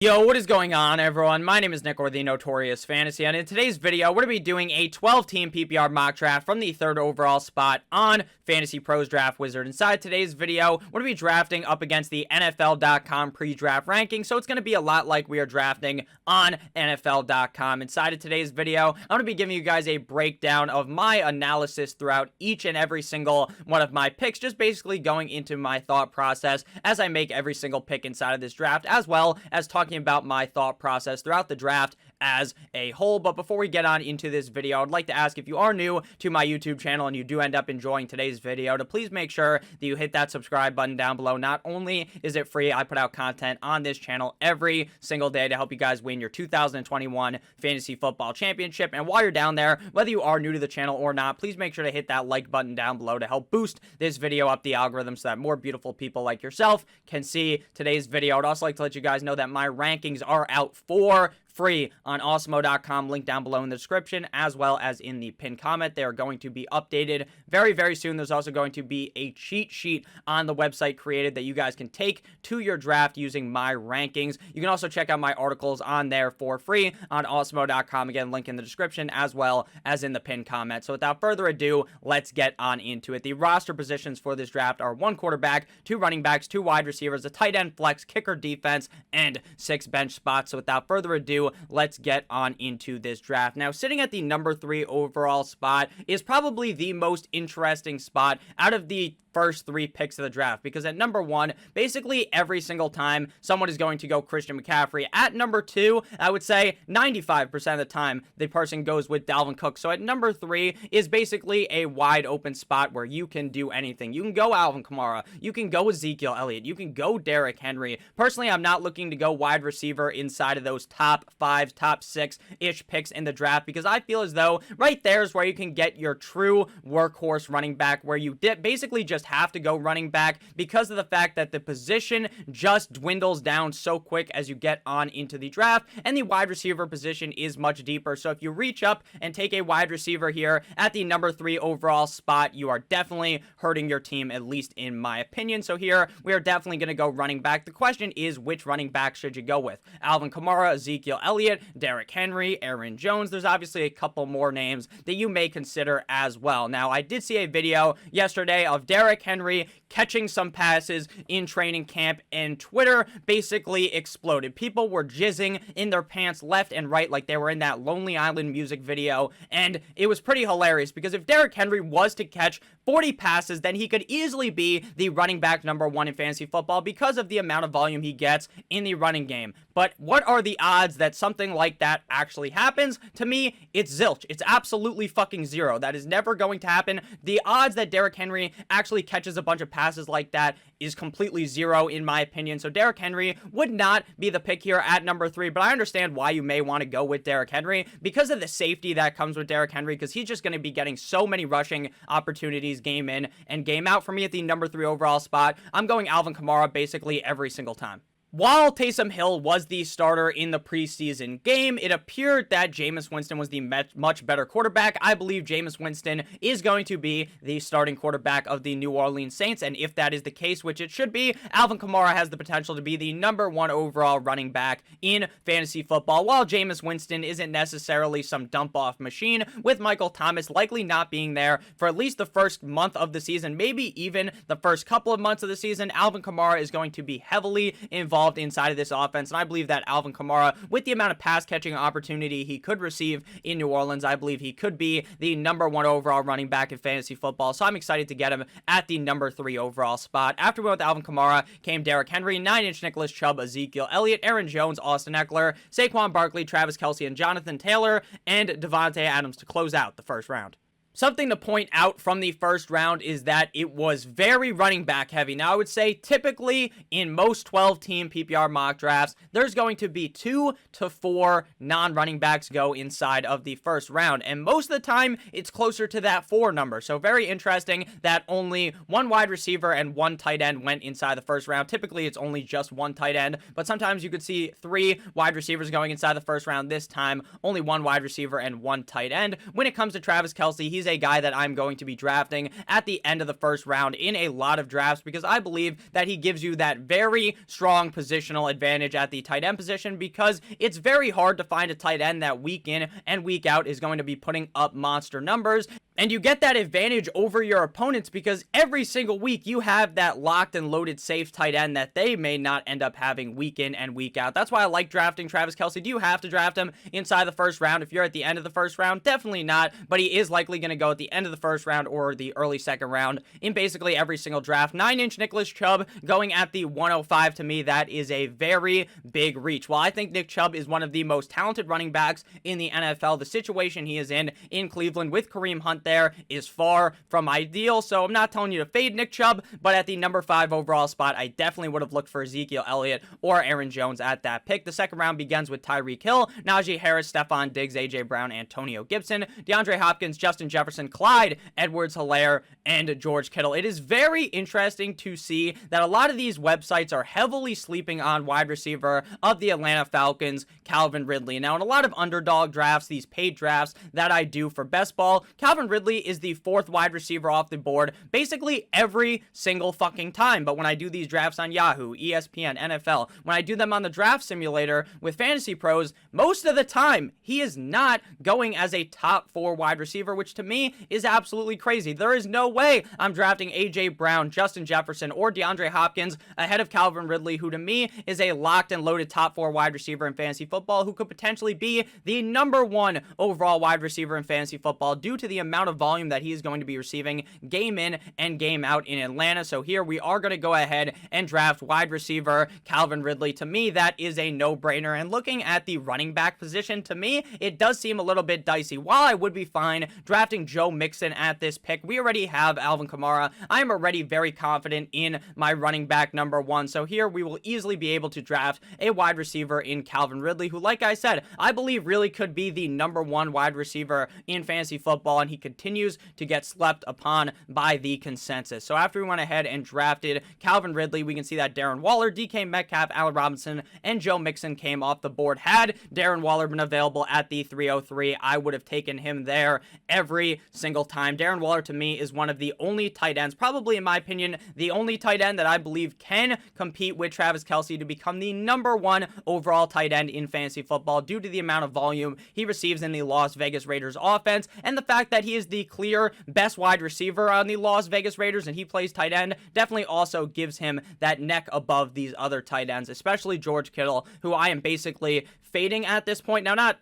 Yo, what is going on, everyone? My name is Nick, or the Notorious Fantasy, and in today's video, we're going to be doing a 12-team PPR mock draft from the 3rd overall spot on Fantasy Pros Draft Wizard. Inside today's video, we're going to be drafting up against the NFL.com pre-draft ranking, so it's going to be a lot like we are drafting on NFL.com. Inside of today's video, I'm going to be giving you guys a breakdown of my analysis throughout each and every single one of my picks, just basically going into my thought process as I make every single pick inside of this draft, as well as talking about my thought process throughout the draft as a whole. But before we get on into this video, I'd like to ask, if you are new to my YouTube channel and you do end up enjoying today's video, to please make sure that you hit that subscribe button down below. Not only is it free, I put out content on this channel every single day to help you guys win your 2021 Fantasy Football Championship. And while you're down there, whether you are new to the channel or not, please make sure to hit that like button down below to help boost this video up the algorithm so that more beautiful people like yourself can see today's video. I'd also like to let you guys know that my rankings are out for free on awesemo.com, link down below in the description, as well as in the pinned comment. They are going to be updated very, very soon. There's also going to be a cheat sheet on the website created that you guys can take to your draft using my rankings. You can also check out my articles on there for free on awesemo.com. Again, link in the description as well as in the pinned comment. So without further ado, let's get on into it. The roster positions for this draft are 1 quarterback, 2 running backs, 2 wide receivers, a tight end, flex, kicker, defense, and 6 bench spots. So without further ado, let's get on into this draft. Now, sitting at the number 3 overall spot is probably the most interesting spot out of the first 3 picks of the draft, because at number 1, basically every single time someone is going to go Christian McCaffrey. At number 2, I would say 95% of the time the person goes with Dalvin Cook. So at number 3 is basically a wide open spot where you can do anything. You can go Alvin Kamara, you can go Ezekiel Elliott, you can go Derrick Henry. Personally, I'm not looking to go wide receiver inside of those top 5, top 6-ish picks in the draft, because I feel as though right there is where you can get your true workhorse running back, where you basically just have to go running back because of the fact that the position just dwindles down so quick as you get on into the draft, and the wide receiver position is much deeper. So if you reach up and take a wide receiver here at the number 3 overall spot, you are definitely hurting your team, at least in my opinion. So here we are definitely going to go running back. The question is, which running back should you go with? Alvin Kamara, Ezekiel Elliott, Derrick Henry, Aaron Jones. There's obviously a couple more names that you may consider as well. Now, I did see a video yesterday of Derrick Henry catching some passes in training camp, and Twitter basically exploded. People were jizzing in their pants left and right like they were in that Lonely Island music video, and it was pretty hilarious, because if Derrick Henry was to catch 40 passes, then he could easily be the running back number 1 in fantasy football because of the amount of volume he gets in the running game. But what are the odds that something like that actually happens? To me, it's zilch. It's absolutely fucking zero. That is never going to happen. The odds that Derrick Henry actually catches a bunch of passes like that is completely zero, in my opinion. So Derrick Henry would not be the pick here at number 3, but I understand why you may want to go with Derrick Henry because of the safety that comes with Derrick Henry, because he's just going to be getting so many rushing opportunities game in and game out. For me, at the number 3 overall spot, I'm going Alvin Kamara basically every single time. While Taysom Hill was the starter in the preseason game, it appeared that Jameis Winston was the much better quarterback. I believe Jameis Winston is going to be the starting quarterback of the New Orleans Saints, and if that is the case, which it should be, Alvin Kamara has the potential to be the number 1 overall running back in fantasy football, while Jameis Winston isn't necessarily some dump-off machine, with Michael Thomas likely not being there for at least the first month of the season, maybe even the first couple of months of the season. Alvin Kamara is going to be heavily involved inside of this offense, and I believe that Alvin Kamara, with the amount of pass catching opportunity he could receive in New Orleans, I believe he could be the number 1 overall running back in fantasy football. So I'm excited to get him at the number 3 overall spot. After we went with Alvin Kamara came Derrick Henry, 9-inch Nicholas Chubb, Ezekiel Elliott, Aaron Jones, Austin Eckler, Saquon Barkley, Travis Kelce, and Jonathan Taylor, and Devontae Adams to close out the first round. Something to point out from the first round is that it was very running back heavy. Now, I would say typically in most 12-team PPR mock drafts, there's going to be 2 to 4 non-running backs go inside of the first round. And most of the time, it's closer to that 4 number. So very interesting that only 1 wide receiver and 1 tight end went inside the first round. Typically, it's only just 1 tight end, but sometimes you could see 3 wide receivers going inside the first round. This time, only 1 wide receiver and 1 tight end. When it comes to Travis Kelce, he's a guy that I'm going to be drafting at the end of the first round in a lot of drafts because I believe that he gives you that very strong positional advantage at the tight end position because it's very hard to find a tight end that week in and week out is going to be putting up monster numbers. And you get that advantage over your opponents because every single week you have that locked and loaded safe tight end that they may not end up having week in and week out. That's why I like drafting Travis Kelce. Do you have to draft him inside the first round if you're at the end of the first round? Definitely not, but he is likely going to go at the end of the first round or the early second round in basically every single draft. 9-inch Nicholas Chubb going at the 105, to me, that is a very big reach. While I think Nick Chubb is one of the most talented running backs in the NFL, the situation he is in Cleveland with Kareem Hunt there is far from ideal, so I'm not telling you to fade Nick Chubb, but at the number 5 overall spot, I definitely would have looked for Ezekiel Elliott or Aaron Jones at that pick. The second round begins with Tyreek Hill, Najee Harris, Stephon Diggs, A.J. Brown, Antonio Gibson, DeAndre Hopkins, Justin Jefferson, Clyde Edwards-Helaire, and George Kittle. It is very interesting to see that a lot of these websites are heavily sleeping on wide receiver of the Atlanta Falcons, Calvin Ridley. Now, in a lot of underdog drafts, these paid drafts that I do for Best Ball, Calvin Ridley is the 4th wide receiver off the board basically every single fucking time. But when I do these drafts on Yahoo, ESPN, NFL, when I do them on the draft simulator with Fantasy Pros, most of the time he is not going as a top 4 wide receiver, which to me is absolutely crazy. There is no way I'm drafting A.J. Brown, Justin Jefferson, or DeAndre Hopkins ahead of Calvin Ridley, who to me is a locked and loaded top 4 wide receiver in fantasy football who could potentially be the number 1 overall wide receiver in fantasy football due to the amount of volume that he is going to be receiving game in and game out in Atlanta. So here we are going to go ahead and draft wide receiver Calvin Ridley. To me, that is a no-brainer. And looking at the running back position, to me, it does seem a little bit dicey. While I would be fine drafting Joe Mixon at this pick, we already have Alvin Kamara. I am already very confident in my running back number 1. So here we will easily be able to draft a wide receiver in Calvin Ridley, who, like I said, I believe really could be the number 1 wide receiver in fantasy football, and he continues to get slept upon by the consensus. So after we went ahead and drafted Calvin Ridley, we can see that Darren Waller, DK Metcalf, Allen Robinson, and Joe Mixon came off the board. Had Darren Waller been available at the 303, I would have taken him there every single time. Darren Waller, to me, is one of the only tight ends, probably in my opinion, the only tight end that I believe can compete with Travis Kelce to become the number 1 overall tight end in fantasy football due to the amount of volume he receives in the Las Vegas Raiders offense and the fact that he is the clear best wide receiver on the Las Vegas Raiders and he plays tight end definitely also gives him that neck above these other tight ends, especially George Kittle, who I am basically fading at this point. Now, not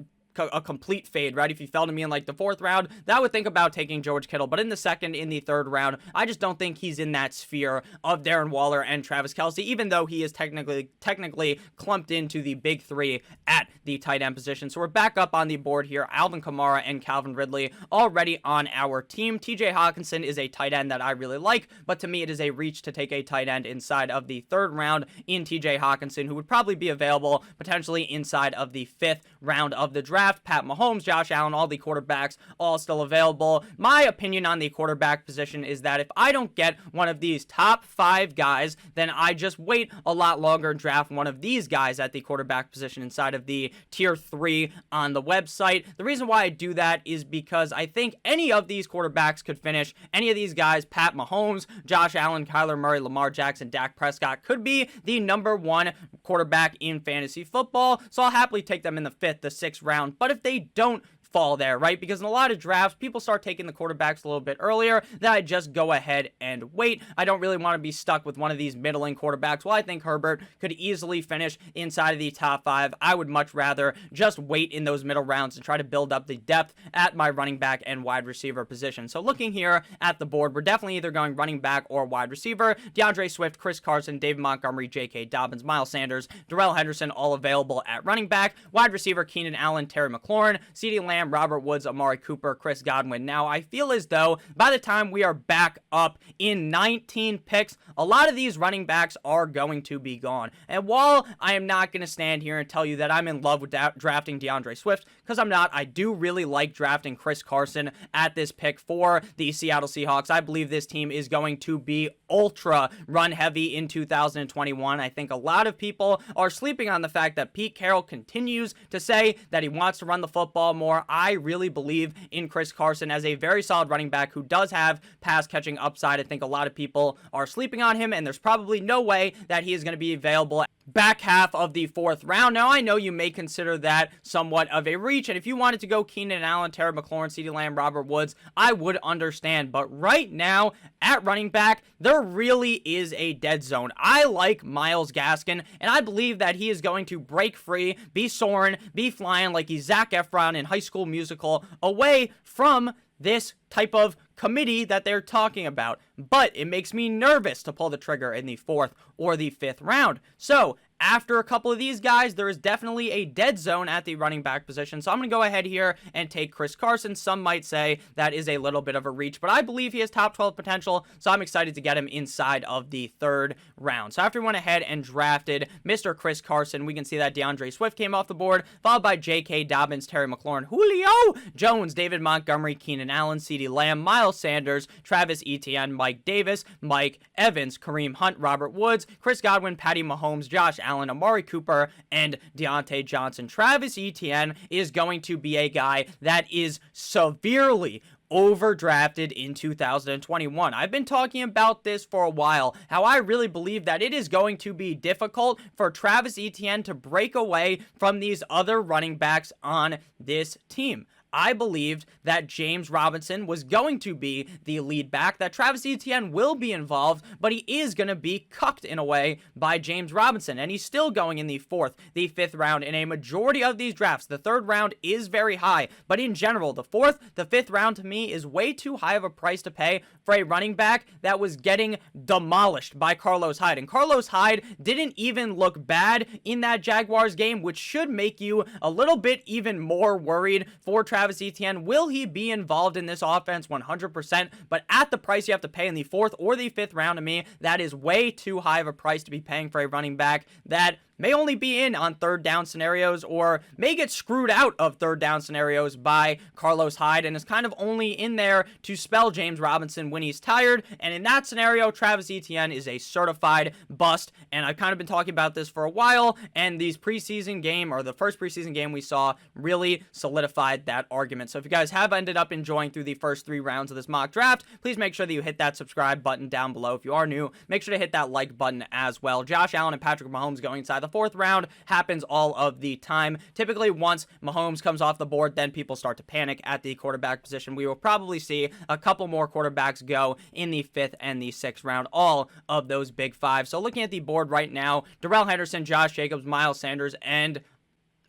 a complete fade, right? If you fell to me in like the 4th round, that would think about taking George Kittle, but in the 2nd, in the 3rd round, I just don't think he's in that sphere of Darren Waller and Travis Kelce, even though he is technically clumped into the big 3 at the tight end position. So we're back up on the board here. Alvin Kamara and Calvin Ridley already on our team. TJ Hawkinson is a tight end that I really like, but to me it is a reach to take a tight end inside of the 3rd round in TJ Hawkinson, who would probably be available potentially inside of the 5th round of the draft. Pat Mahomes, Josh Allen, all the quarterbacks, all still available. My opinion on the quarterback position is that if I don't get one of these top 5 guys, then I just wait a lot longer and draft one of these guys at the quarterback position inside of the tier 3 on the website. The reason why I do that is because I think any of these quarterbacks could finish. Any of these guys, Pat Mahomes, Josh Allen, Kyler Murray, Lamar Jackson, Dak Prescott, could be the number 1 quarterback in fantasy football. So I'll happily take them in the 5th, the 6th round. But if they don't fall there, right? Because in a lot of drafts, people start taking the quarterbacks a little bit earlier, then I just go ahead and wait. I don't really want to be stuck with one of these middling quarterbacks. Well, I think Herbert could easily finish inside of the top 5. I would much rather just wait in those middle rounds and try to build up the depth at my running back and wide receiver position. So looking here at the board, we're definitely either going running back or wide receiver. DeAndre Swift, Chris Carson, David Montgomery, J.K. Dobbins, Miles Sanders, Darrell Henderson, all available at running back. Wide receiver, Keenan Allen, Terry McLaurin, CeeDee Lamb, Robert Woods, Amari Cooper, Chris Godwin. Now, I feel as though by the time we are back up in 19 picks, a lot of these running backs are going to be gone. And while I am not going to stand here and tell you that I'm in love with drafting DeAndre Swift, because I'm not, I do really like drafting Chris Carson at this pick for the Seattle Seahawks. I believe this team is going to be ultra run heavy in 2021. I think a lot of people are sleeping on the fact that Pete Carroll continues to say that he wants to run the football more. I really believe in Chris Carson as a very solid running back who does have pass catching upside. I think a lot of people are sleeping on him, and there's probably no way that he is going to be available back half of the 4th round. Now, I know you may consider that somewhat of a reach, and if you wanted to go Keenan Allen, Terry McLaurin, CeeDee Lamb, Robert Woods, I would understand. But right now, at running back, there really is a dead zone. I like Myles Gaskin, and I believe that he is going to break free, be soaring, be flying like he's Zac Efron in High School Musical, away from this type of committee that they're talking about. But it makes me nervous to pull the trigger in the 4th or the 5th round. So after a couple of these guys, there is definitely a dead zone at the running back position. So I'm going to go ahead here and take Chris Carson. Some might say that is a little bit of a reach, but I believe he has top 12 potential, so I'm excited to get him inside of the 3rd round. So after we went ahead and drafted Mr. Chris Carson, we can see that DeAndre Swift came off the board, followed by J.K. Dobbins, Terry McLaurin, Julio Jones, David Montgomery, Keenan Allen, CeeDee Lamb, Miles Sanders, Travis Etienne, Mike Davis, Mike Evans, Kareem Hunt, Robert Woods, Chris Godwin, Patty Mahomes, Josh Allen, Amari Cooper, and Deontay Johnson. Travis Etienne is going to be a guy that is severely overdrafted in 2021. I've been talking about this for a while, how I really believe that it is going to be difficult for Travis Etienne to break away from these other running backs on this team. I believed that James Robinson was going to be the lead back, that Travis Etienne will be involved, but he is going to be cucked in a way by James Robinson, and he's still going in the 4th, the 5th round in a majority of these drafts. The 3rd round is very high, but in general, the 4th, the 5th round to me is way too high of a price to pay for a running back that was getting demolished by Carlos Hyde, and Carlos Hyde didn't even look bad in that Jaguars game, which should make you a little bit even more worried for Travis Etienne. Will he be involved in this offense? 100%, but at the price you have to pay in the 4th or the 5th round, to me, that is way too high of a price to be paying for a running back that may only be in on 3rd down scenarios or may get screwed out of 3rd down scenarios by Carlos Hyde and is kind of only in there to spell James Robinson when he's tired. And in that scenario, Travis Etienne is a certified bust. And I've kind of been talking about this for a while, and these preseason game, or the first preseason game we saw, really solidified that argument. So if you guys have ended up enjoying through the first 3 rounds of this mock draft, please make sure that you hit that subscribe button down below. If you are new, make sure to hit that like button as well. Josh Allen and Patrick Mahomes going inside the 4th round happens all of the time. Typically, once Mahomes comes off the board, then people start to panic at the quarterback position. We will probably see a couple more quarterbacks go in the 5th and the 6th round, all of those big 5. So looking at the board right now, Darrell Henderson, Josh Jacobs, Miles Sanders, and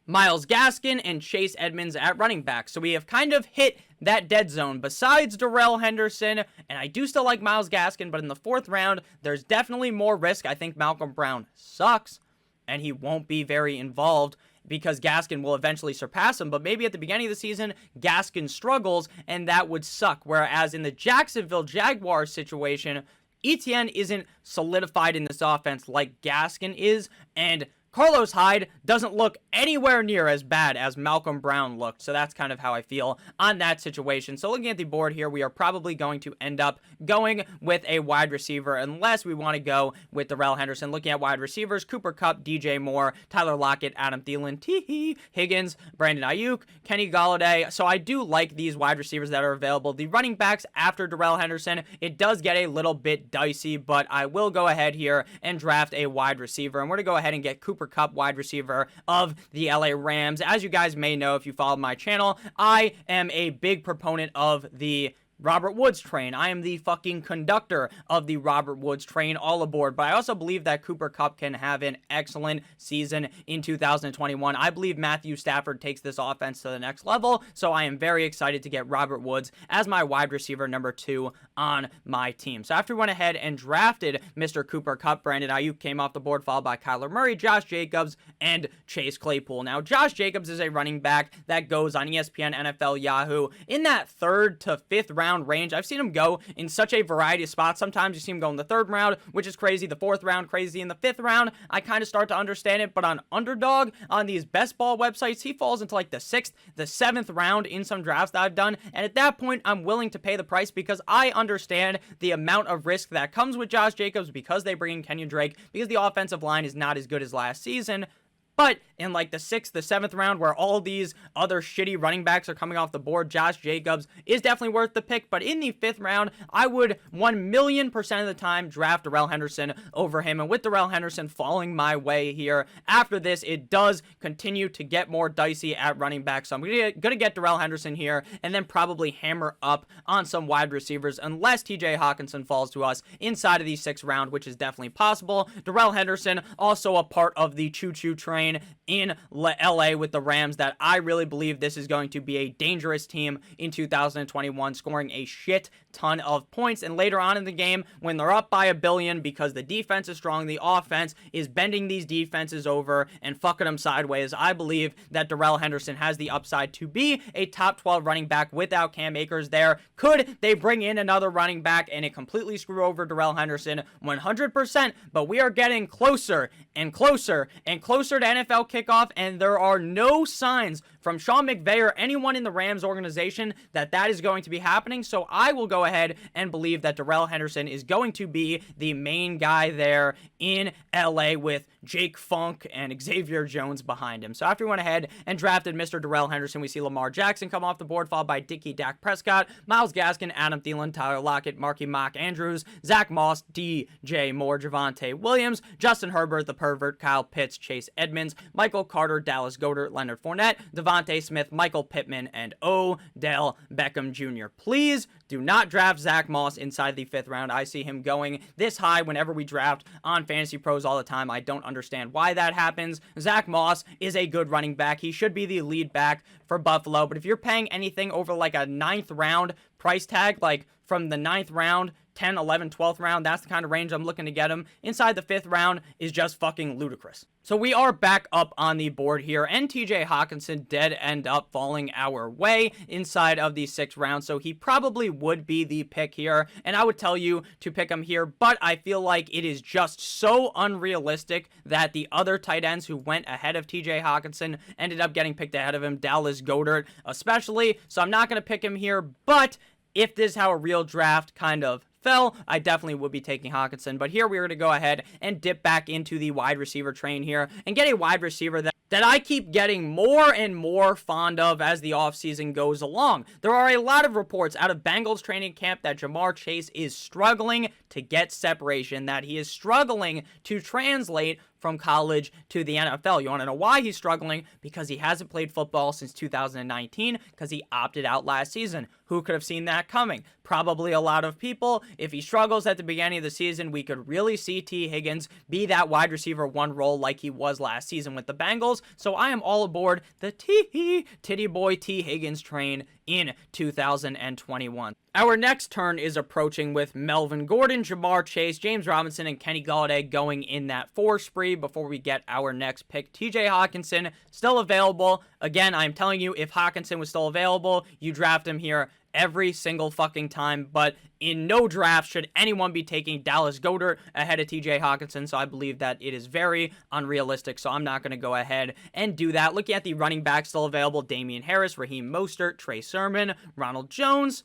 Myles Gaskin and Chase Edmonds at running back. So we have kind of hit that dead zone besides Darrell Henderson, and I do still like Myles Gaskin, but in the 4th round, there's definitely more risk. I think Malcolm Brown sucks, and he won't be very involved because Gaskin will eventually surpass him, but maybe at the beginning of the season, Gaskin struggles, and that would suck. Whereas in the Jacksonville Jaguars situation, Etienne isn't solidified in this offense like Gaskin is, and Carlos Hyde doesn't look anywhere near as bad as Malcolm Brown looked, so that's kind of how I feel on that situation. So looking at the board here, we are probably going to end up going with a wide receiver unless we want to go with Darrell Henderson. Looking at wide receivers, Cooper Kupp, DJ Moore, Tyler Lockett, Adam Thielen, Higgins, Brandon Ayuk, Kenny Golladay. So I do like these wide receivers that are available. The running backs after Darrell Henderson, it does get a little bit dicey, but I will go ahead here and draft a wide receiver, and we're going to go ahead and get Cooper Kupp, wide receiver of the LA Rams. As you guys may know if you follow my channel, I am a big proponent of the Robert Woods train. I am the fucking conductor of the Robert Woods train, all aboard. But I also believe that Cooper Kupp can have an excellent season in 2021. I believe Matthew Stafford takes this offense to the next level, so I am very excited to get Robert Woods as my wide receiver number 2 on my team. So after we went ahead and drafted Mr. Cooper Kupp, Brandon Ayuk came off the board, followed by Kyler Murray, Josh Jacobs, and Chase Claypool. Now, Josh Jacobs is a running back that goes on ESPN, NFL, Yahoo in that 3rd to 5th round range. I've seen him go in such a variety of spots. Sometimes you see him go in the 3rd round, which is crazy. The 4th round, crazy. In the 5th round, I kind of start to understand it. But on Underdog, on these best ball websites, he falls into like the 6th, the 7th round in some drafts that I've done. And at that point, I'm willing to pay the price because I understand the amount of risk that comes with Josh Jacobs because they bring in Kenyon Drake, because the offensive line is not as good as last season. But in like the 6th, the 7th round, where all these other shitty running backs are coming off the board, Josh Jacobs is definitely worth the pick. But in the 5th round, I would 1,000,000% of the time draft Darrell Henderson over him. And with Darrell Henderson falling my way here, after this, it does continue to get more dicey at running back. So I'm going to get Darrell Henderson here and then probably hammer up on some wide receivers unless TJ Hawkinson falls to us inside of the 6th round, which is definitely possible. Darrell Henderson, also a part of the choo-choo train in LA with the Rams, that I really believe this is going to be a dangerous team in 2021, scoring a shit ton of points. And later on in the game, when they're up by 1 billion because the defense is strong, the offense is bending these defenses over and fucking them sideways, I believe that Darrell Henderson has the upside to be a top 12 running back without Cam Akers there. Could they bring in another running back and it completely screw over Darrell Henderson? 100%, but we are getting closer and closer and closer to NFL kickoff, and there are no signs from Sean McVay or anyone in the Rams organization that that is going to be happening. So I will go ahead and believe that Darrell Henderson is going to be the main guy there in LA with Jake Funk and Xavier Jones behind him. So after we went ahead and drafted Mr. Darrell Henderson, we see Lamar Jackson come off the board, followed by Dak Prescott, Myles Gaskin, Adam Thielen, Tyler Lockett, Marky Mock Andrews, Zach Moss, DJ Moore, Javonte Williams, Justin Herbert, the pervert, Kyle Pitts, Chase Edmonds, Michael Carter, Dallas Goedert, Leonard Fournette, Devontae Smith, Michael Pittman, and Odell Beckham Jr. Please do not draft Zach Moss inside the 5th round. I see him going this high whenever we draft on Fantasy Pros all the time. I don't understand why that happens. Zach Moss is a good running back. He should be the lead back for Buffalo, but if you're paying anything over like a 9th round price tag, like from the 9th round, 10, 11, 12th round, that's the kind of range I'm looking to get him. Inside the 5th round is just fucking ludicrous. So we are back up on the board here, and TJ Hawkinson did end up falling our way inside of the 6th round, so he probably would be the pick here, and I would tell you to pick him here, but I feel like it is just so unrealistic that the other tight ends who went ahead of TJ Hawkinson ended up getting picked ahead of him, Dallas Goedert especially, so I'm not going to pick him here, but if this is how a real draft kind of fell, I definitely would be taking Hawkinson. But here we're going to go ahead and dip back into the wide receiver train here and get a wide receiver that I keep getting more and more fond of as the offseason goes along. There are a lot of reports out of Bengals training camp that Jamar Chase is struggling to get separation, that he is struggling to translate from college to the NFL. You want to know why he's struggling? Because he hasn't played football since 2019, because he opted out last season. Who could have seen that coming? Probably a lot of people. If he struggles at the beginning of the season, we could really see T. Higgins be that wide receiver 1 role like he was last season with the Bengals. So I am all aboard the titty boy T. Higgins train in 2021. Our next turn is approaching with Melvin Gordon, Jamar Chase, James Robinson, and Kenny Golladay going in that 4 spree before we get our next pick. TJ Hawkinson still available. Again, I'm telling you, if Hawkinson was still available, you draft him here every single fucking time, but in no draft should anyone be taking Dallas Goedert ahead of TJ Hawkinson, so I believe that it is very unrealistic, so I'm not going to go ahead and do that. Looking at the running backs still available, Damien Harris, Raheem Mostert, Trey Sermon, Ronald Jones.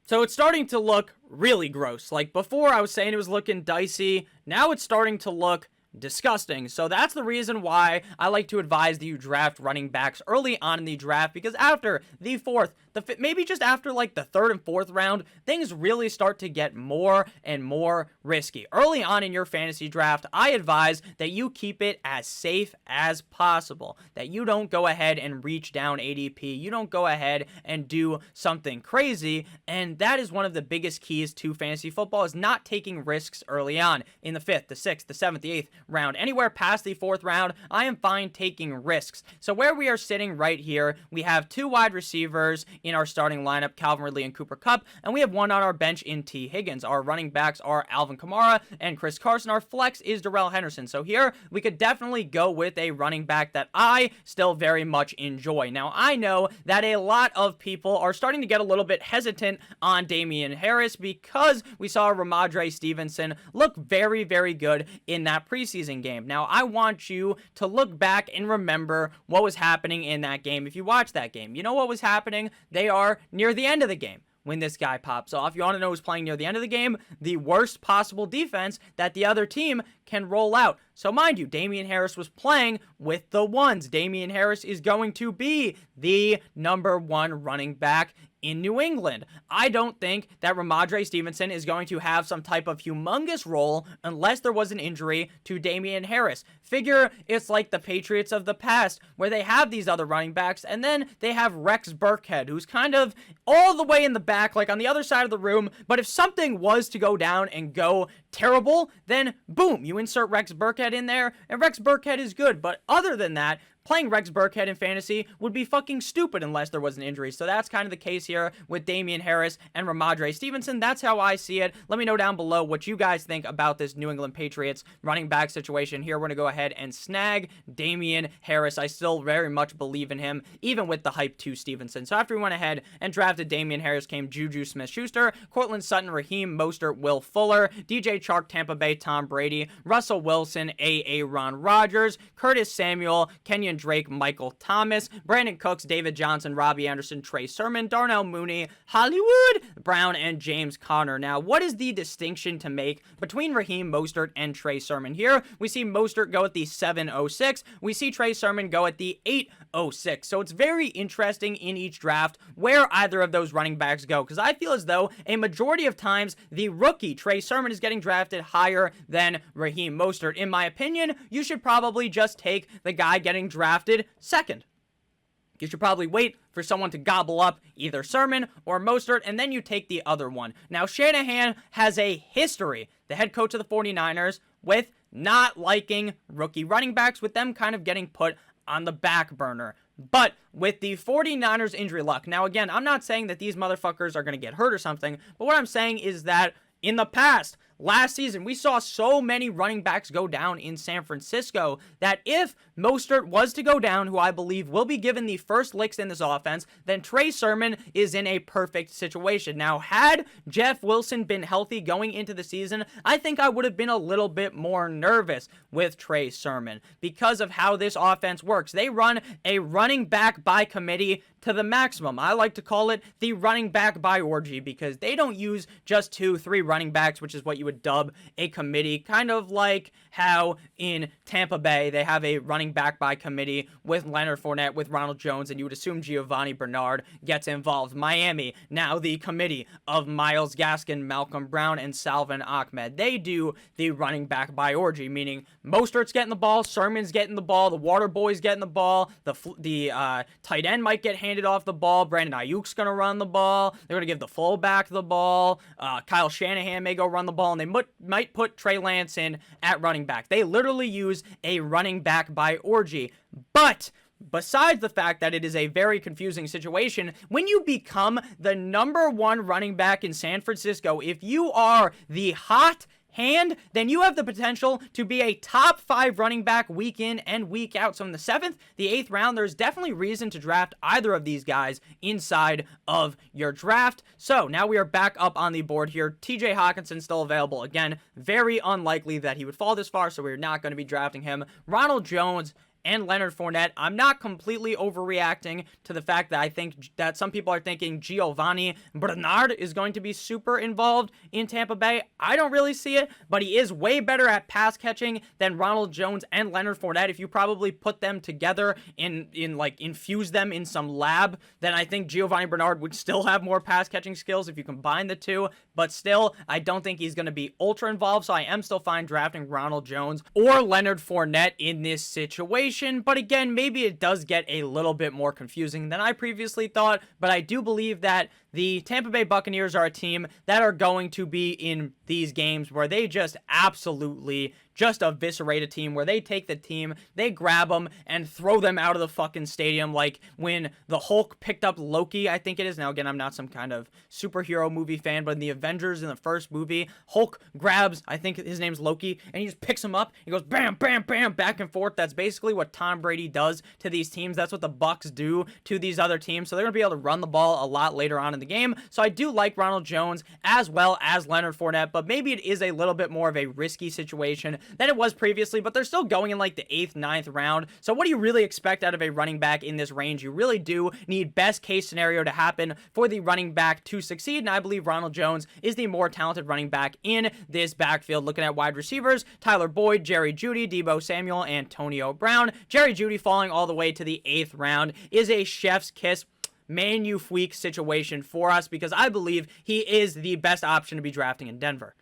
So it's starting to look really gross. Like before I was saying it was looking dicey, now it's starting to look disgusting. So that's the reason why I like to advise that you draft running backs early on in the draft, because after the 4th, maybe just after like the 3rd and 4th round, things really start to get more and more risky. Early on in your fantasy draft, I advise that you keep it as safe as possible, that you don't go ahead and reach down ADP, you don't go ahead and do something crazy, and that is one of the biggest keys to fantasy football, is not taking risks early on in the 5th, the 6th, the 7th, the 8th round. Anywhere past the 4th round, I am fine taking risks. So where we are sitting right here, we have 2 wide receivers in our starting lineup, Calvin Ridley and Cooper Kupp, and we have 1 on our bench in T. Higgins. Our running backs are Alvin Kamara and Chris Carson. Our flex is Darrell Henderson. So here, we could definitely go with a running back that I still very much enjoy. Now, I know that a lot of people are starting to get a little bit hesitant on Damien Harris because we saw Ramondre Stevenson look very, very good in that preseason game. Now, I want you to look back and remember what was happening in that game. If you watch that game, you know what was happening? They are near the end of the game. when this guy pops off. You want to know who's playing near the end of the game? The worst possible defense that the other team can roll out. So mind you, Damien Harris was playing with the ones. Damien Harris is going to be the number 1 running back in New England. I don't think that Ramondre Stevenson is going to have some type of humongous role unless there was an injury to Damien Harris. Figure it's like the Patriots of the past, where they have these other running backs, and then they have Rex Burkhead, who's kind of all the way in the back, like on the other side of the room, but if something was to go down and go terrible, then boom, you insert Rex Burkhead in there, and Rex Burkhead is good. But other than that, playing Rex Burkhead in fantasy would be fucking stupid unless there was an injury. So that's kind of the case here with Damien Harris and Ramondre Stevenson. That's how I see it. Let me know down below what you guys think about this New England Patriots running back situation. Here, we're going to go ahead and snag Damien Harris. I still very much believe in him, even with the hype to Stevenson. So after we went ahead and drafted Damien Harris came Juju Smith-Schuster, Cortland Sutton, Raheem Mostert, Will Fuller, DJ Chark, Tampa Bay, Tom Brady, Russell Wilson, Aaron Rodgers, Curtis Samuel, Kenyon Drake, Michael Thomas, Brandon Cooks, David Johnson, Robbie Anderson, Trey Sermon, Darnell Mooney, Hollywood Brown, and James Conner. Now, what is the distinction to make between Raheem Mostert and Trey Sermon? Here, we see Mostert go at the 706. We see Trey Sermon go at the 806. So it's very interesting in each draft where either of those running backs go, because I feel as though a majority of times the rookie Trey Sermon is getting drafted higher than Raheem Mostert. In my opinion, you should probably just take the guy getting drafted second. You should probably wait for someone to gobble up either Sermon or Mostert, and then you take the other one. Now, Shanahan has a history, the head coach of the 49ers, with not liking rookie running backs, with them kind of getting put on the back burner. But with the 49ers injury luck, now again, I'm not saying that these motherfuckers are going to get hurt or something, but what I'm saying is that in the past, last season, we saw so many running backs go down in San Francisco that if Mostert was to go down, who I believe will be given the first licks in this offense, then Trey Sermon is in a perfect situation. Now, had Jeff Wilson been healthy going into the season, I think I would have been a little bit more nervous with Trey Sermon because of how this offense works. They run a running back by committee to the maximum. I like to call it the running back by orgy because they don't use just 2-3 running backs, which is what you would dub a committee, kind of like how in Tampa Bay they have a running back by committee with Leonard Fournette, with Ronald Jones, and you would assume Giovanni Bernard gets involved. Miami, now the committee of Myles Gaskin, Malcolm Brown, and Salvon Ahmed. They do the running back by orgy, meaning Mostert's getting the ball, Sermon's getting the ball, the water boy's getting the ball, the tight end might get handed off the ball, Brandon Ayuk's going to run the ball, they're going to give the fullback the ball, Kyle Shanahan may go run the ball, and they might put Trey Lance in at running back. They literally use a running back by orgy. But besides the fact that it is a very confusing situation, when you become the number 1 running back in San Francisco, if you are the hot hand, then you have the potential to be a top 5 running back week in and week out. So in the 7th, the 8th round, there's definitely reason to draft either of these guys inside of your draft. So now we are back up on the board here. TJ Hawkinson still available. Again, very unlikely that he would fall this far, so we're not going to be drafting him. Ronald Jones and Leonard Fournette. I'm not completely overreacting to the fact that I think that some people are thinking Giovanni Bernard is going to be super involved in Tampa Bay. I don't really see it, but he is way better at pass catching than Ronald Jones and Leonard Fournette. If you probably put them together in like infuse them in some lab, then I think Giovanni Bernard would still have more pass catching skills if you combine the two, but still, I don't think he's going to be ultra involved, so I am still fine drafting Ronald Jones or Leonard Fournette in this situation. But again, maybe it does get a little bit more confusing than I previously thought, but I do believe that the Tampa Bay Buccaneers are a team that are going to be in these games where they just absolutely just eviscerate a team, where they take the team, they grab them, and throw them out of the fucking stadium, like when the Hulk picked up Loki, I think it is. Now, again, I'm not some kind of superhero movie fan, but in the Avengers, in the first movie, Hulk grabs, I think his name's Loki, and he just picks him up, he goes bam, bam, bam, back and forth. That's basically what Tom Brady does to these teams. That's what the Bucs do to these other teams, so they're going to be able to run the ball a lot later on in the game. So I do like Ronald Jones as well as Leonard Fournette, but maybe it is a little bit more of a risky situation than it was previously, but they're still going in like the 8th, 9th round. So what do you really expect out of a running back in this range? You really do need best case scenario to happen for the running back to succeed, and I believe Ronald Jones is the more talented running back in this backfield. Looking at wide receivers, Tyler Boyd, Jerry Jeudy, Deebo Samuel, Antonio Brown. Jerry Jeudy falling all the way to the 8th round is a chef's kiss Manufweek situation for us because I believe he is the best option to be drafting in Denver.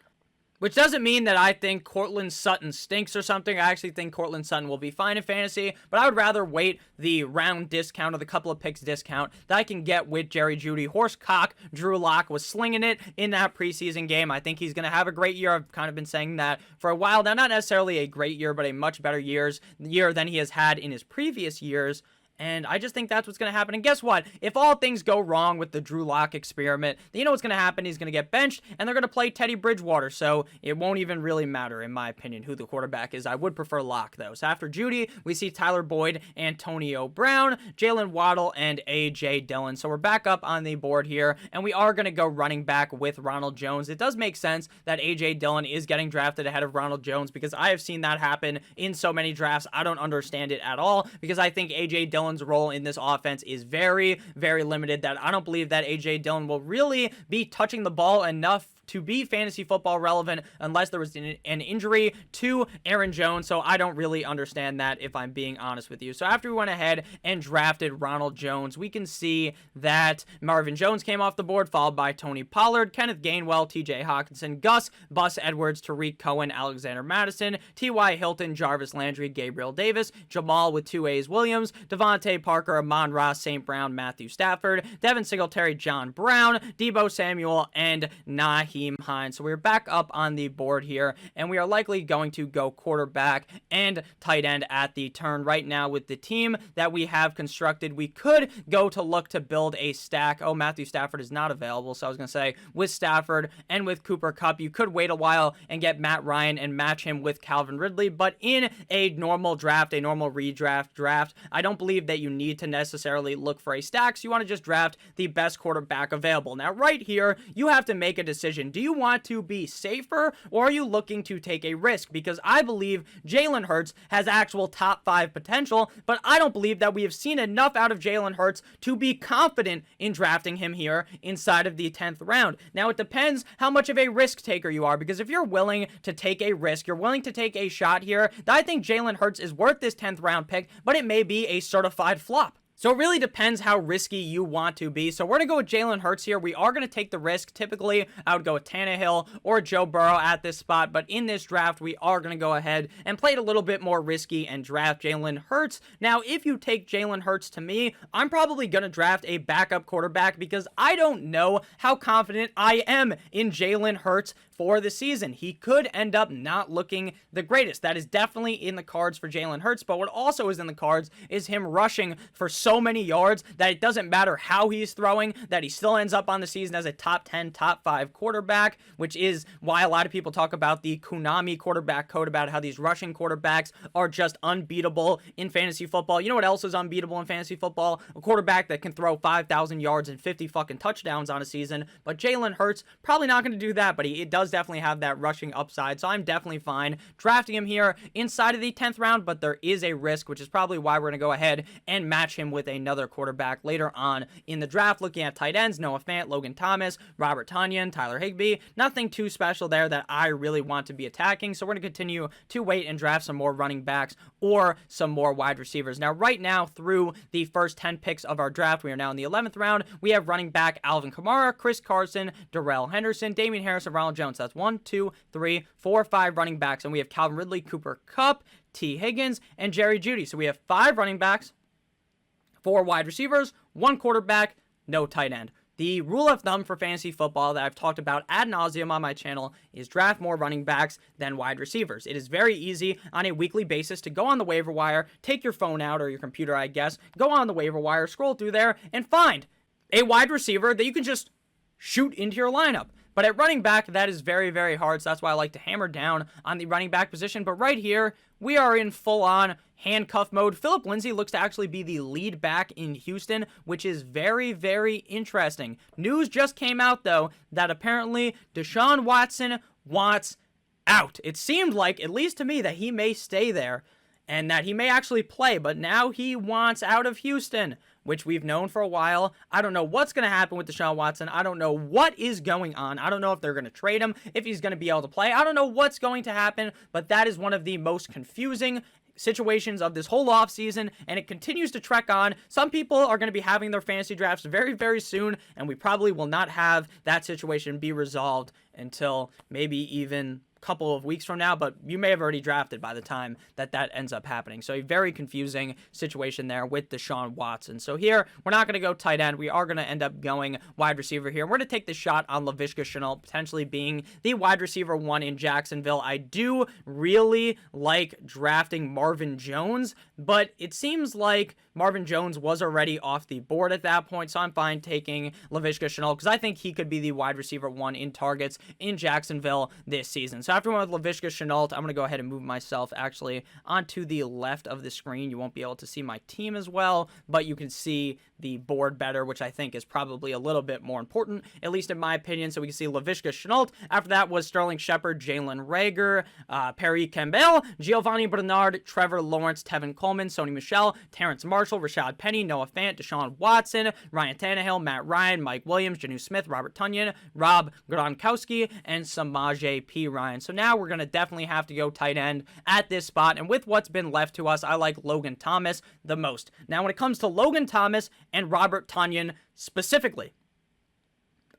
Which doesn't mean that I think Courtland Sutton stinks or something. I actually think Courtland Sutton will be fine in fantasy, but I would rather wait the round discount or the couple of picks discount that I can get with Jerry Jeudy. Horsecock Drew Lock was slinging it in that preseason game. I think he's going to have a great year. I've kind of been saying that for a while now. Not necessarily a great year, but a much better year than he has had in his previous years. And I just think that's what's going to happen. And guess what? If all things go wrong with the Drew Lock experiment, then you know what's going to happen? He's going to get benched, and they're going to play Teddy Bridgewater. So it won't even really matter, in my opinion, who the quarterback is. I would prefer Lock, though. So after Jeudy, we see Tyler Boyd, Antonio Brown, Jalen Waddle, and A.J. Dillon. So we're back up on the board here, and we are going to go running back with Ronald Jones. It does make sense that A.J. Dillon is getting drafted ahead of Ronald Jones because I have seen that happen in so many drafts. I don't understand it at all because I think A.J. Dillon's role in this offense is very, very limited. That I don't believe that A.J. Dillon will really be touching the ball enough to be fantasy football relevant unless there was an injury to Aaron Jones. So I don't really understand that, if I'm being honest with you. So after we went ahead and drafted Ronald Jones, we can see that Marvin Jones came off the board, followed by Tony Pollard, Kenneth Gainwell, T.J. Hawkinson, Gus, Bus Edwards, Tariq Cohen, Alexander Madison, T.Y. Hilton, Jarvis Landry, Gabriel Davis, Jamal with 2 A's Williams, Devontae Parker, Amon-Ra, St. Brown, Matthew Stafford, Devin Singletary, John Brown, Deebo Samuel, and Naheem Hines. So we're back up on the board here, and we are likely going to go quarterback and tight end at the turn. Right now, with the team that we have constructed, we could go to look to build a stack. Oh, Matthew Stafford is not available, so I was going to say with Stafford and with Cooper Kupp, you could wait a while and get Matt Ryan and match him with Calvin Ridley, but in a normal draft, a normal redraft draft, I don't believe that you need to necessarily look for a stack, so you want to just draft the best quarterback available. Now, right here, you have to make a decision. Do you want to be safer, or are you looking to take a risk? Because I believe Jalen Hurts has actual top 5 potential, but I don't believe that we have seen enough out of Jalen Hurts to be confident in drafting him here inside of the 10th round. Now, it depends how much of a risk taker you are, because if you're willing to take a risk, you're willing to take a shot here, I think Jalen Hurts is worth this 10th round pick, but it may be a certified flop. So it really depends how risky you want to be. So we're going to go with Jalen Hurts here. We are going to take the risk. Typically, I would go with Tannehill or Joe Burrow at this spot. But in this draft, we are going to go ahead and play it a little bit more risky and draft Jalen Hurts. Now, if you take Jalen Hurts to me, I'm probably going to draft a backup quarterback because I don't know how confident I am in Jalen Hurts for the season. He could end up not looking the greatest. That is definitely in the cards for Jalen Hurts, but what also is in the cards is him rushing for so many yards that it doesn't matter how he's throwing, that he still ends up on the season as a top 10, top 5 quarterback, which is why a lot of people talk about the Konami quarterback code, about how these rushing quarterbacks are just unbeatable in fantasy football. You know what else is unbeatable in fantasy football? A quarterback that can throw 5,000 yards and 50 fucking touchdowns on a season, but Jalen Hurts probably not going to do that, but it does definitely have that rushing upside, so I'm definitely fine drafting him here inside of the 10th round, but there is a risk, which is probably why we're going to go ahead and match him with another quarterback later on in the draft. Looking at tight ends, Noah Fant, Logan Thomas, Robert Tonyan, Tyler Higbee, nothing too special there that I really want to be attacking, so we're going to continue to wait and draft some more running backs or some more wide receivers. Now, right now, through the first 10 picks of our draft, we are now in the 11th round. We have running back Alvin Kamara, Chris Carson, Darrell Henderson, Damien Harris, and Ronald Jones. That's 1, 2, 3, 4, 5 running backs, and we have Calvin Ridley, Cooper Kupp, T. Higgins, and Jerry Jeudy. So we have 5 running backs, 4 wide receivers, 1 quarterback, no tight end. The rule of thumb for fantasy football that I've talked about ad nauseum on my channel is draft more running backs than wide receivers. It is very easy on a weekly basis to go on the waiver wire, take your phone out or your computer, I guess, go on the waiver wire, scroll through there, and find a wide receiver that you can just shoot into your lineup. But at running back, that is very, very hard, so that's why I like to hammer down on the running back position. But right here, we are in full-on handcuff mode. Philip Lindsay looks to actually be the lead back in Houston, which is very, very interesting. News just came out, though, that apparently Deshaun Watson wants out. It seemed like, at least to me, that he may stay there and that he may actually play, but now he wants out of Houston, which we've known for a while. I don't know what's going to happen with Deshaun Watson. I don't know what is going on. I don't know if they're going to trade him, if he's going to be able to play. I don't know what's going to happen, but that is one of the most confusing situations of this whole offseason, and it continues to trek on. Some people are going to be having their fantasy drafts very, very soon, and we probably will not have that situation be resolved until maybe even couple of weeks from now, but you may have already drafted by the time that ends up happening. So a very confusing situation there with Deshaun Watson. So here, we're not going to go tight end. We are going to end up going wide receiver here. We're going to take the shot on Laviska Shenault potentially being the wide receiver 1 in Jacksonville. I do really like drafting Marvin Jones, but it seems like Marvin Jones was already off the board at that point, so I'm fine taking Laviska Shenault because I think he could be the wide receiver 1 in targets in Jacksonville this season. So after one with Laviska Shenault, I'm going to go ahead and move myself actually onto the left of the screen. You won't be able to see my team as well, but you can see the board better, which I think is probably a little bit more important, at least in my opinion. So we can see Laviska Shenault. After that was Sterling Shepard, Jalen Reagor, Perry Campbell, Giovanni Bernard, Trevor Lawrence, Tevin Coleman, Sony Michel, Terrence Marshall, Rashad Penny, Noah Fant, Deshaun Watson, Ryan Tannehill, Matt Ryan, Mike Williams, Janu Smith, Robert Tonyan, Rob Gronkowski, and Samaje P. Ryan. So now we're going to definitely have to go tight end at this spot. And with what's been left to us, I like Logan Thomas the most. Now, when it comes to Logan Thomas and Robert Tonyan specifically,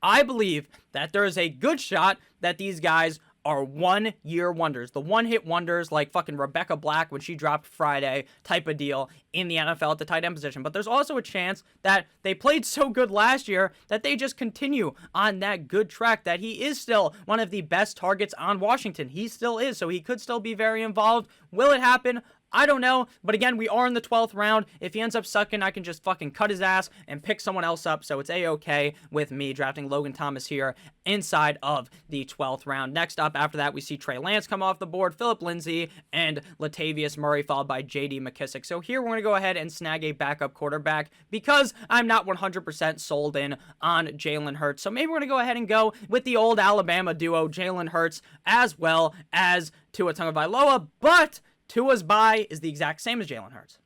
I believe that there is a good shot that these guys are one-year wonders. The one-hit wonders like fucking Rebecca Black when she dropped Friday type of deal in the NFL at the tight end position. But there's also a chance that they played so good last year that they just continue on that good track, that he is still one of the best targets on Washington. He still is, so he could still be very involved. Will it happen? I don't know, but again, we are in the 12th round. If he ends up sucking, I can just fucking cut his ass and pick someone else up, so it's A-okay with me drafting Logan Thomas here inside of the 12th round. Next up, after that, we see Trey Lance come off the board, Phillip Lindsay, and Latavius Murray, followed by J.D. McKissick. So here, we're going to go ahead and snag a backup quarterback because I'm not 100% sold in on Jalen Hurts. So maybe we're going to go ahead and go with the old Alabama duo, Jalen Hurts, as well as Tua Tagovailoa, but Tua's bye is the exact same as Jalen Hurts.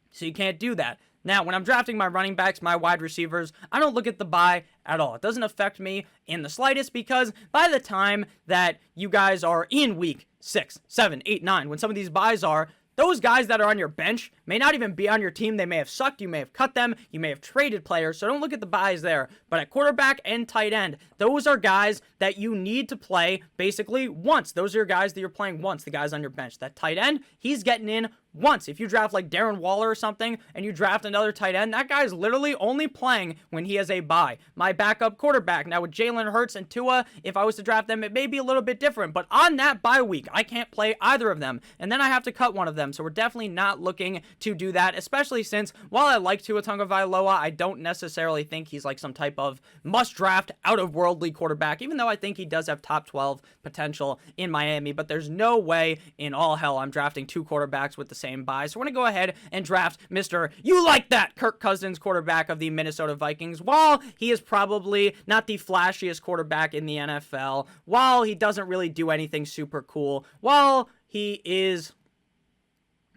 So you can't do that. Now, when I'm drafting my running backs, my wide receivers, I don't look at the bye at all. It doesn't affect me in the slightest because by the time that you guys are in week 6, 7, 8, 9, when some of these byes are, those guys that are on your bench may not even be on your team. They may have sucked. You may have cut them. You may have traded players. So don't look at the buys there. But at quarterback and tight end, those are guys that you need to play basically once. Those are your guys that you're playing once, the guys on your bench. That tight end, he's getting in once. If you draft like Darren Waller or something and you draft another tight end, that guy's literally only playing when he has a bye. My backup quarterback, now with Jalen Hurts and Tua, if I was to draft them, it may be a little bit different, but on that bye week, I can't play either of them, and then I have to cut one of them, so we're definitely not looking to do that, especially since while I like Tua Tagovailoa, I don't necessarily think he's like some type of must-draft, out-of-worldly quarterback, even though I think he does have top 12 potential in Miami, but there's no way in all hell I'm drafting two quarterbacks with the same bye. So we're going to go ahead and draft Mr. You Like That Kirk Cousins, quarterback of the Minnesota Vikings. While he is probably not the flashiest quarterback in the NFL, while he doesn't really do anything super cool, while he is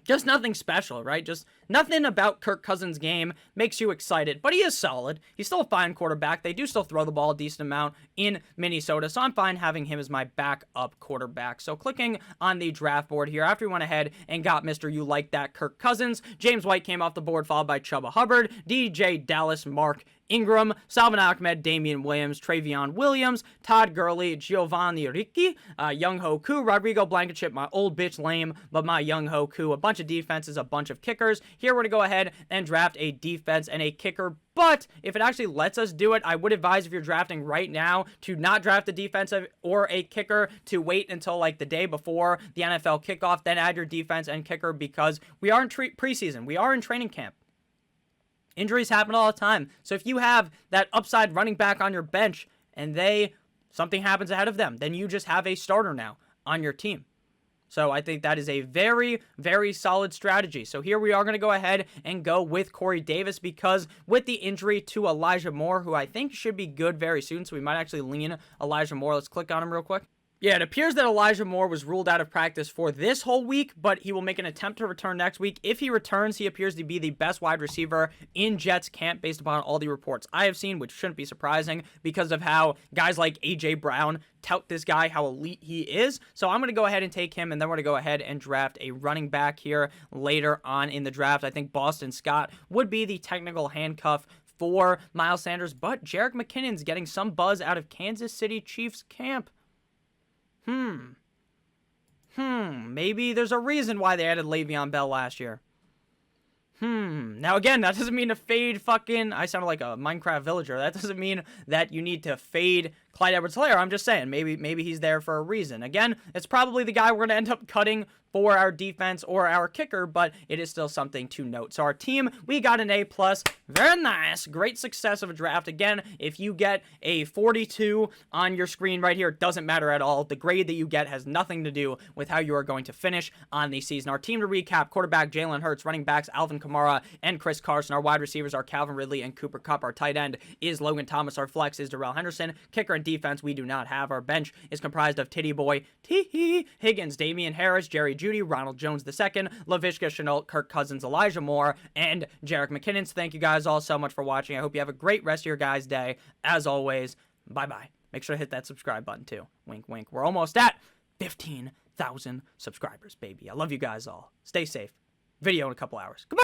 just nothing special, right? Just nothing about Kirk Cousins' game makes you excited, but he is solid. He's still a fine quarterback. They do still throw the ball a decent amount in Minnesota, so I'm fine having him as my backup quarterback. So clicking on the draft board here, after we went ahead and got Mr. You Like That Kirk Cousins, James White came off the board, followed by Chuba Hubbard, DJ Dallas, Mark Ingram, Salvin Ahmed, Damian Williams, Travion Williams, Todd Gurley, Giovanni Ricci, Young Ho Koo, Rodrigo Blankenship, my old bitch lame, but my Young Ho Koo, a bunch of defenses, a bunch of kickers. Here we're going to go ahead and draft a defense and a kicker, but if it actually lets us do it, I would advise if you're drafting right now to not draft a defensive or a kicker, to wait until like the day before the NFL kickoff, then add your defense and kicker because we are in preseason. We are in training camp. Injuries happen all the time. So if you have that upside running back on your bench and something happens ahead of them, then you just have a starter now on your team. So I think that is a very, very solid strategy. So here we are going to go ahead and go with Corey Davis because with the injury to Elijah Moore, who I think should be good very soon, so we might actually lean Elijah Moore. Let's click on him real quick. Yeah, it appears that Elijah Moore was ruled out of practice for this whole week, but he will make an attempt to return next week. If he returns, he appears to be the best wide receiver in Jets camp based upon all the reports I have seen, which shouldn't be surprising because of how guys like A.J. Brown tout this guy, how elite he is. So I'm going to go ahead and take him, and then we're going to go ahead and draft a running back here later on in the draft. I think Boston Scott would be the technical handcuff for Miles Sanders, but Jerick McKinnon's getting some buzz out of Kansas City Chiefs camp. Maybe there's a reason why they added Le'Veon Bell last year. Now again, that doesn't mean to fade fucking, I sounded like a Minecraft villager. That doesn't mean that you need to fade Clyde Edwards-Helaire. I'm just saying, maybe he's there for a reason. Again, it's probably the guy we're going to end up cutting for our defense or our kicker, but it is still something to note. So our team, we got an A+. Very nice. Great success of a draft. Again, if you get a 42 on your screen right here, it doesn't matter at all. The grade that you get has nothing to do with how you are going to finish on the season. Our team, to recap: quarterback Jalen Hurts, running backs Alvin Kamara and Chris Carson. Our wide receivers are Calvin Ridley and Cooper Kupp. Our tight end is Logan Thomas. Our flex is Darrell Henderson. Kicker and defense, we do not have. Our bench is comprised of Titty Boy, Higgins, Damien Harris, Jerry Jeudy, Ronald Jones II, Laviska Shenault, Kirk Cousins, Elijah Moore, and Jerick McKinnon. So thank you guys all so much for watching. I hope you have a great rest of your guys' day. As always, bye-bye. Make sure to hit that subscribe button too. Wink, wink. We're almost at 15,000 subscribers, baby. I love you guys all. Stay safe. Video in a couple hours. Goodbye.